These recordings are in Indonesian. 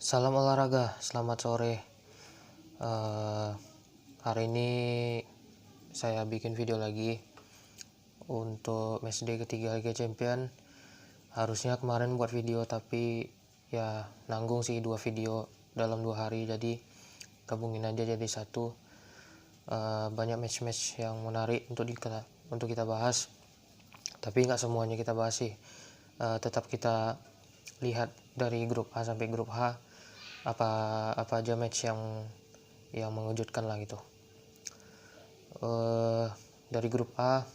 Salam olahraga, selamat sore. Hari ini saya bikin video lagi untuk matchday ketiga Liga Champion. Harusnya kemarin buat video tapi ya nanggung sih 2 video dalam 2 hari, jadi gabungin aja jadi satu. Banyak match-match yang menarik untuk kita bahas, tapi nggak semuanya kita bahas sih. Tetap kita lihat dari grup A sampai grup H, apa aja match yang mengejutkan lah gitu. Dari grup A,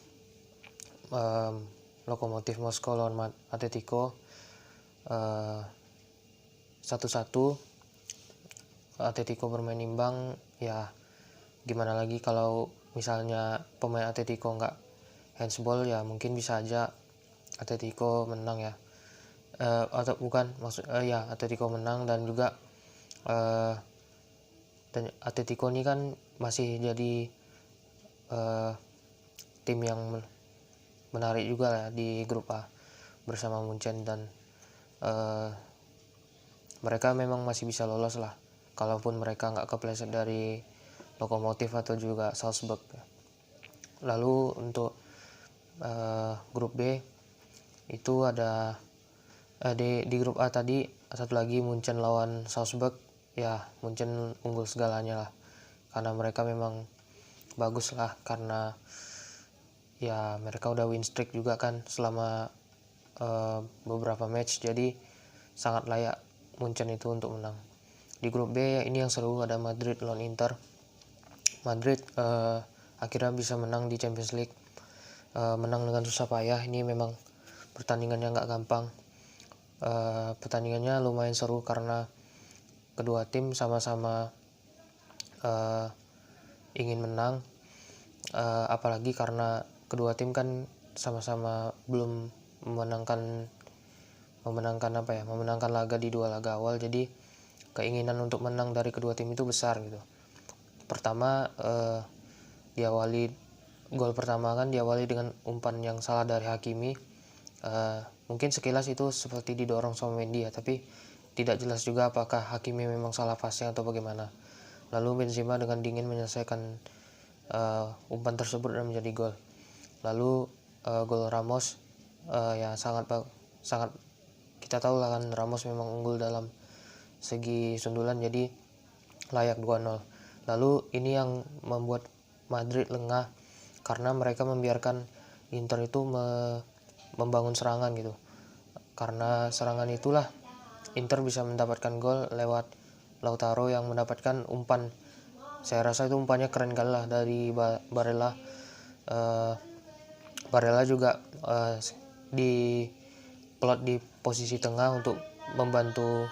Lokomotif Moskow lawan Atletico 1-1. Atletico bermain imbang, ya gimana lagi kalau misalnya pemain Atletico nggak handsball, ya mungkin bisa aja Atletico menang ya. Atau bukan, ya Atletico menang. Dan juga dan Atletico ini kan masih jadi tim yang menarik juga lah di grup A bersama Munchen, dan mereka memang masih bisa lolos lah kalaupun mereka nggak kepleset dari Lokomotif atau juga Salzburg. Lalu untuk grup B itu ada di grup A tadi satu lagi, Munchen lawan Salzburg. Ya Munchen unggul segalanya lah, karena mereka memang bagus lah, karena ya mereka udah win streak juga kan selama beberapa match, jadi sangat layak Munchen itu untuk menang. Di grup B ini yang seru, ada Madrid lawan Inter. Madrid akhirnya bisa menang di Champions League, menang dengan susah payah. Ini memang pertandingan yang nggak gampang. Pertandingannya lumayan seru karena kedua tim sama-sama ingin menang, apalagi karena kedua tim kan sama-sama belum memenangkan laga di 2 laga awal, jadi keinginan untuk menang dari kedua tim itu besar gitu. Pertama, gol pertama kan diawali dengan umpan yang salah dari Hakimi. Mungkin sekilas itu seperti didorong sama Mendy ya, tapi tidak jelas juga apakah Hakimi memang salah passing atau bagaimana. Lalu Benzema dengan dingin menyelesaikan umpan tersebut dan menjadi gol. Lalu gol Ramos, ya sangat kita tahu lah kan, Ramos memang unggul dalam segi sundulan, jadi layak 2-0. Lalu ini yang membuat Madrid lengah karena mereka membiarkan Inter itu membangun serangan gitu. Karena serangan itulah Inter bisa mendapatkan gol lewat Lautaro yang mendapatkan umpan. Saya rasa itu umpannya keren kali lah dari Barella. Barella juga di plot di posisi tengah untuk membantu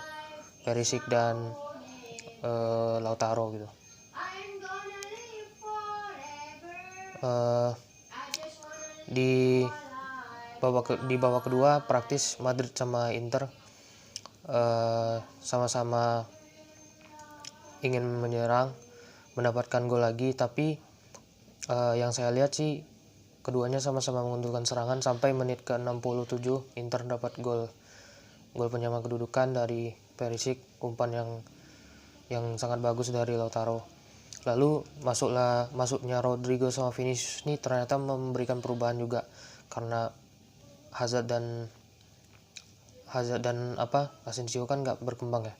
Perisic dan Lautaro gitu. Di babak kedua praktis Madrid sama Inter sama-sama ingin menyerang, mendapatkan gol lagi, tapi yang saya lihat sih keduanya sama-sama menguntungkan serangan sampai menit ke 67 Inter dapat gol penyama kedudukan dari Perisic, umpan yang sangat bagus dari Lautaro. Lalu masuknya Rodrigo sama Vinicius ini ternyata memberikan perubahan juga, karena Hazard dan Asensio kan nggak berkembang ya,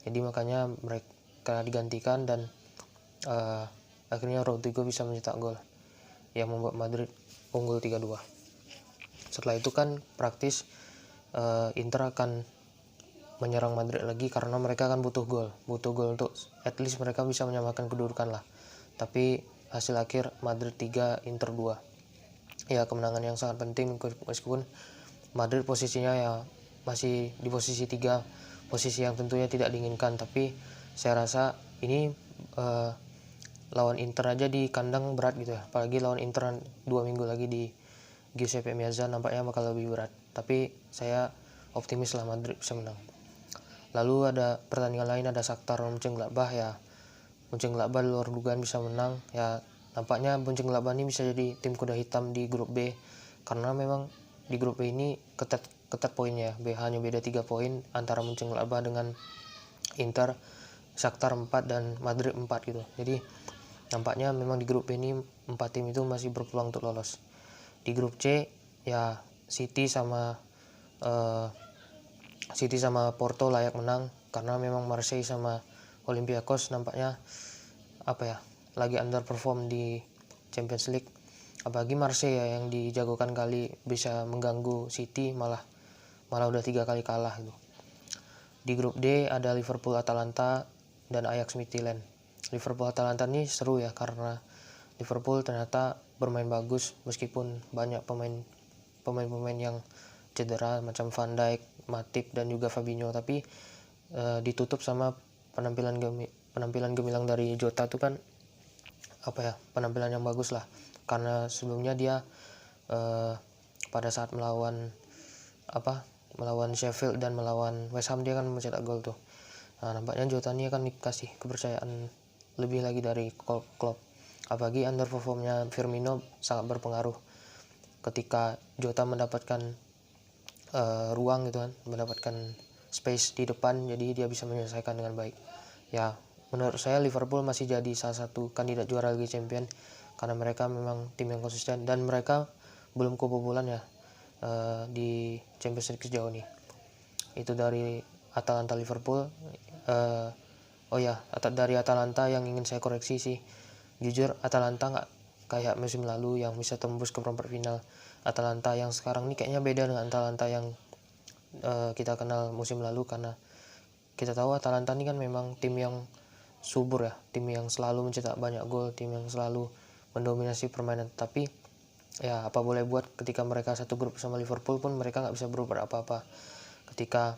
jadi makanya mereka digantikan, dan akhirnya Rodrigo bisa mencetak gol yang membuat Madrid unggul 3-2. Setelah itu kan praktis Inter akan menyerang Madrid lagi karena mereka akan butuh gol untuk at least mereka bisa menyamakan kedudukan lah. Tapi hasil akhir Madrid 3 Inter 2. Ya kemenangan yang sangat penting, meskipun Madrid posisinya ya masih di posisi 3, posisi yang tentunya tidak diinginkan, tapi saya rasa ini lawan Inter aja di kandang berat gitu ya, apalagi lawan Inter 2 minggu lagi di Giuseppe Meazza nampaknya bakal lebih berat, tapi saya optimis lah Madrid bisa menang. Lalu ada pertandingan lain, ada Shakhtar Mönchengladbach. Ya Mönchengladbach luar dugaan bisa menang, ya nampaknya Mönchengladbach ini bisa jadi tim kuda hitam di grup B, karena memang di grup B ini ketat poinnya, hanya beda 3 poin antara Mönchengladbach dengan Inter, Shakhtar 4 dan Madrid 4 gitu. Jadi nampaknya memang di grup B ini 4 tim itu masih berpeluang untuk lolos. Di grup C ya City sama Porto layak menang, karena memang Marseille sama Olympiakos nampaknya lagi underperform di Champions League. Apalagi Marseille ya, yang dijagokan kali bisa mengganggu City, malah udah 3 kali kalah gitu. Di grup D ada Liverpool, Atalanta, dan Ajax Midtjylland. Liverpool Atalanta ini seru ya, karena Liverpool ternyata bermain bagus meskipun banyak pemain yang cedera macam Van Dijk, Matip, dan juga Fabinho, tapi ditutup sama penampilan gemilang dari Jota tuh kan penampilan yang bagus lah, karena sebelumnya dia pada saat melawan Sheffield dan melawan West Ham dia kan mencetak gol tuh. Nah, nampaknya Jota ini akan dikasih kepercayaan lebih lagi dari Klopp. Apalagi underperformnya Firmino sangat berpengaruh. Ketika Jota mendapatkan ruang gitu kan, mendapatkan space di depan, jadi dia bisa menyelesaikan dengan baik. Ya, menurut saya Liverpool masih jadi salah satu kandidat juara Liga Champions, karena mereka memang tim yang konsisten dan mereka belum kebobolan ya di Champions League sejauh ini. Itu dari Atalanta Liverpool. Dari Atalanta yang ingin saya koreksi sih, jujur Atalanta nggak kayak musim lalu yang bisa tembus ke perempat final. Atalanta yang sekarang ini kayaknya beda dengan Atalanta yang kita kenal musim lalu, karena kita tahu Atalanta ini kan memang tim yang subur ya, tim yang selalu mencetak banyak gol, tim yang selalu mendominasi permainan. Tapi ya apa boleh buat, ketika mereka satu grup sama Liverpool pun mereka nggak bisa berubah apa-apa. Ketika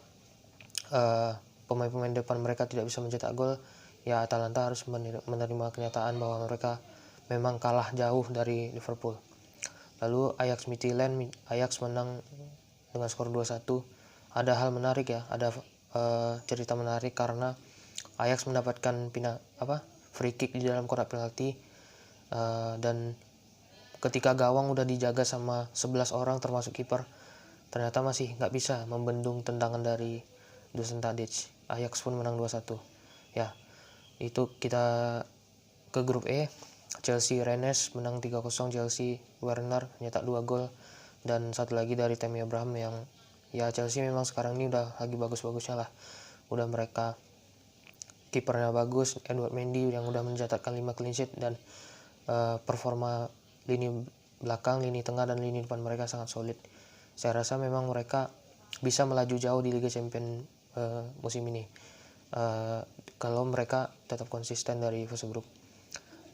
pemain-pemain depan mereka tidak bisa mencetak gol, ya Atalanta harus menerima kenyataan bahwa mereka memang kalah jauh dari Liverpool. Lalu Ajax Midtjylland, Ajax menang dengan skor 2-1. Ada hal menarik ya, ada cerita menarik, karena Ajax mendapatkan free kick di dalam kotak penalti, dan ketika gawang udah dijaga sama 11 orang termasuk kiper, ternyata masih nggak bisa membendung tendangan dari Dusan Tadic. Ajax pun menang 2-1. Ya, itu kita ke grup E. Chelsea Rennes menang 3-0. Chelsea Werner nyetak 2 gol, dan satu lagi dari Tammy Abraham, yang ya Chelsea memang sekarang ini udah lagi bagus-bagusnya lah. Udah mereka kipernya bagus, Edward Mendy yang udah mencatatkan 5 clean sheet, dan performa lini belakang, lini tengah, dan lini depan mereka sangat solid. Saya rasa memang mereka bisa melaju jauh di Liga Champions musim ini kalau mereka tetap konsisten dari fase grup.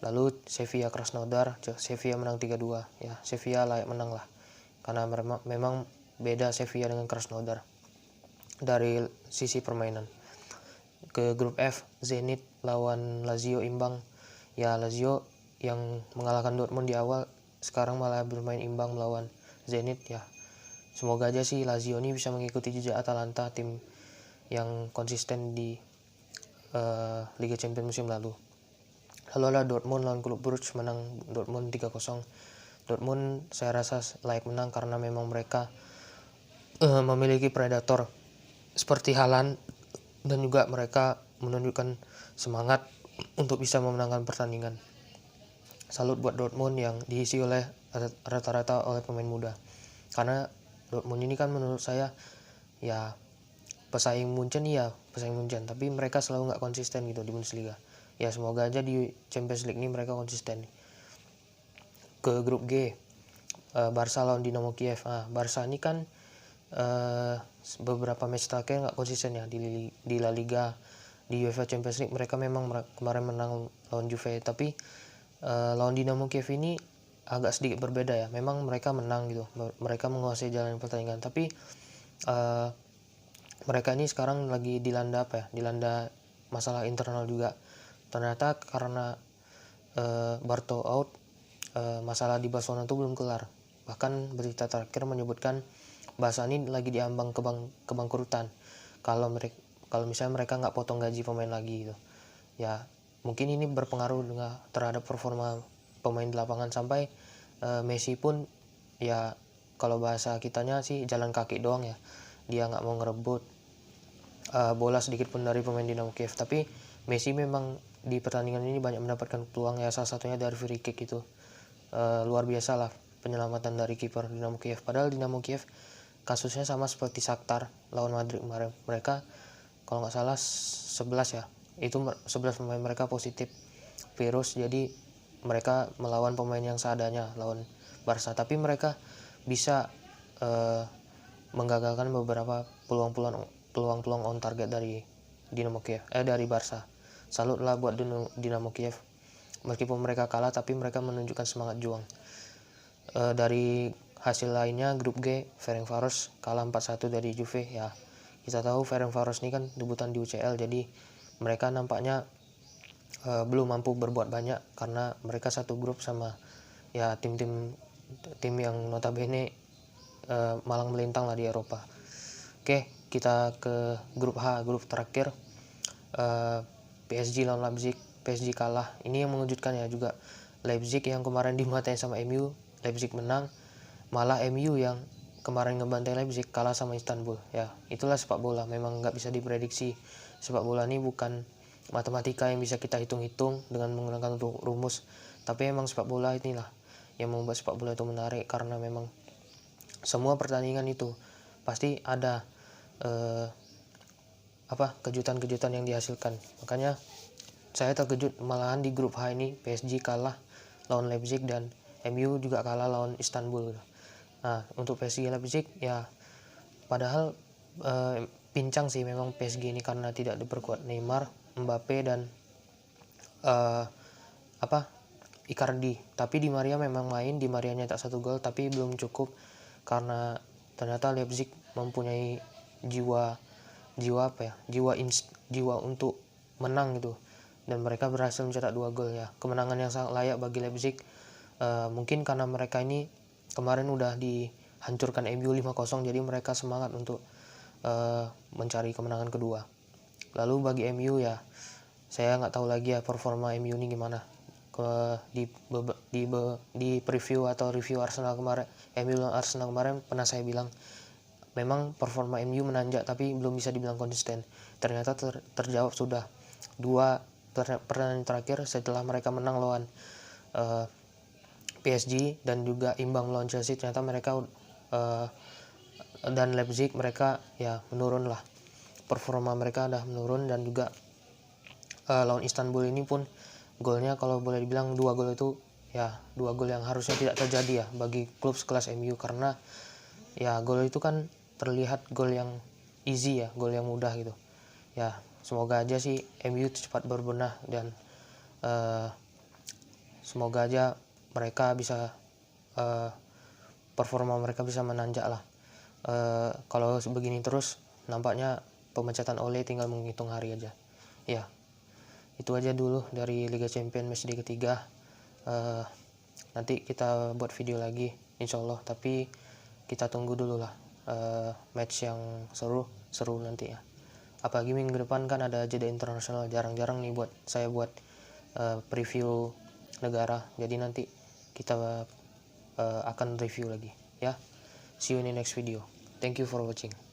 Lalu Sevilla Krasnodar, Sevilla menang 3-2. Ya, Sevilla layak menang lah, karena memang beda Sevilla dengan Krasnodar dari sisi permainan. Ke grup F, Zenit lawan Lazio imbang. Ya, Lazio yang mengalahkan Dortmund di awal sekarang malah bermain imbang melawan Zenit. Ya, semoga aja sih Lazio ini bisa mengikuti jejak Atalanta, tim yang konsisten di Liga Champions musim lalu. Lalu ada Dortmund lawan Klub Brugge, menang Dortmund 3-0. Dortmund saya rasa layak menang karena memang mereka memiliki predator seperti Haaland, dan juga mereka menunjukkan semangat untuk bisa memenangkan pertandingan. Salut buat Dortmund yang diisi oleh rata-rata oleh pemain muda, karena Dortmund ini kan menurut saya ya pesaing Munchen, tapi mereka selalu nggak konsisten gitu di Bundesliga. Ya, semoga aja di Champions League ini mereka konsisten. Ke grup G, Barca lawan Dinamo Kiev. Barca ini kan beberapa match terakhir nggak konsisten ya di La Liga, di UEFA Champions League mereka memang kemarin menang lawan Juve, tapi lawan Dinamo Kiev ini agak sedikit berbeda ya. Memang mereka menang gitu, mereka menguasai jalan pertandingan, tapi mereka ini sekarang lagi dilanda masalah internal juga. Ternyata karena Barto out, masalah di Barcelona itu belum kelar. Bahkan berita terakhir menyebutkan Barca ini lagi diambang kebangkrutan kalau misalnya mereka nggak potong gaji pemain lagi gitu. Ya, mungkin ini berpengaruh terhadap performa pemain di lapangan, sampai Messi pun ya kalau bahasa kitanya sih jalan kaki doang ya, dia nggak mau ngerebut, bola sedikit pun dari pemain Dinamo Kiev. Tapi Messi memang di pertandingan ini banyak mendapatkan peluang ya, salah satunya dari free kick itu. Luar biasa lah penyelamatan dari kiper Dinamo Kiev. Padahal Dinamo Kiev kasusnya sama seperti Shakhtar lawan Madrid kemarin. Mereka kalau nggak salah 11 ya, itu 11 pemain mereka positif virus, jadi mereka melawan pemain yang seadanya lawan Barca. Tapi mereka bisa menggagalkan beberapa peluang on target dari Dinamo Kiev, dari Barca. Salut lah buat Dinamo Kiev. Meskipun mereka kalah, tapi mereka menunjukkan semangat juang. Dari hasil lainnya, grup G, Ferencvaros kalah 4-1 dari Juve. Ya, kita tahu Ferencvaros ini kan debutan di UCL, jadi mereka nampaknya belum mampu berbuat banyak karena mereka satu grup sama ya tim yang notabene malang melintang lah di Eropa. Oke, kita ke grup H, grup terakhir. PSG lawan Leipzig. PSG kalah. Ini yang mengejutkan ya juga. Leipzig yang kemarin dimatain sama MU, Leipzig menang. Malah MU yang kemarin ngebantai Leipzig kalah sama Istanbul. Ya, itulah sepak bola. Memang nggak bisa diprediksi. Sepak bola ini bukan matematika yang bisa kita hitung-hitung dengan menggunakan rumus. Tapi emang sepak bola inilah yang membuat sepak bola itu menarik, karena memang semua pertandingan itu pasti ada kejutan-kejutan yang dihasilkan. Makanya saya terkejut malahan di grup H ini PSG kalah lawan Leipzig dan MU juga kalah lawan Istanbul. Nah, untuk PSG Leipzig ya, padahal pincang sih memang PSG ini karena tidak diperkuat Neymar, Mbappe dan Icardi. Tapi Di Maria memang main, Di Maria nyetak 1 gol tapi belum cukup karena ternyata Leipzig mempunyai jiwa untuk menang gitu, dan mereka berhasil mencetak 2 gol ya. Kemenangan yang sangat layak bagi Leipzig, mungkin karena mereka ini kemarin udah dihancurkan MU 5-0, jadi mereka semangat untuk mencari kemenangan kedua. Lalu bagi MU ya, saya nggak tahu lagi ya performa MU ini gimana. Di preview atau review Arsenal kemarin, MU lawan Arsenal kemarin, pernah saya bilang memang performa MU menanjak tapi belum bisa dibilang konsisten. Ternyata terjawab sudah 2 pertandingan terakhir setelah mereka menang lawan PSG dan juga imbang lawan Chelsea. Ternyata mereka dan Leipzig mereka ya menurun lah, performa mereka udah menurun. Dan juga lawan Istanbul ini pun golnya kalau boleh dibilang 2 gol itu ya 2 gol yang harusnya tidak terjadi ya bagi klub sekelas MU, karena ya gol itu kan terlihat gol yang easy ya, gol yang mudah gitu ya. Semoga aja sih MU cepat berbenah dan semoga aja mereka bisa performa mereka bisa menanjak lah. Kalau begini terus nampaknya pemecatan Ole tinggal menghitung hari aja ya. Itu aja dulu dari Liga Champions matchday ketiga. Nanti kita buat video lagi insyaallah, tapi kita tunggu dulu lah match yang seru nanti ya. Apalagi minggu depan kan ada jeda internasional, jarang-jarang nih saya buat preview negara. Jadi nanti kita akan review lagi ya. See you in the next video. Thank you for watching.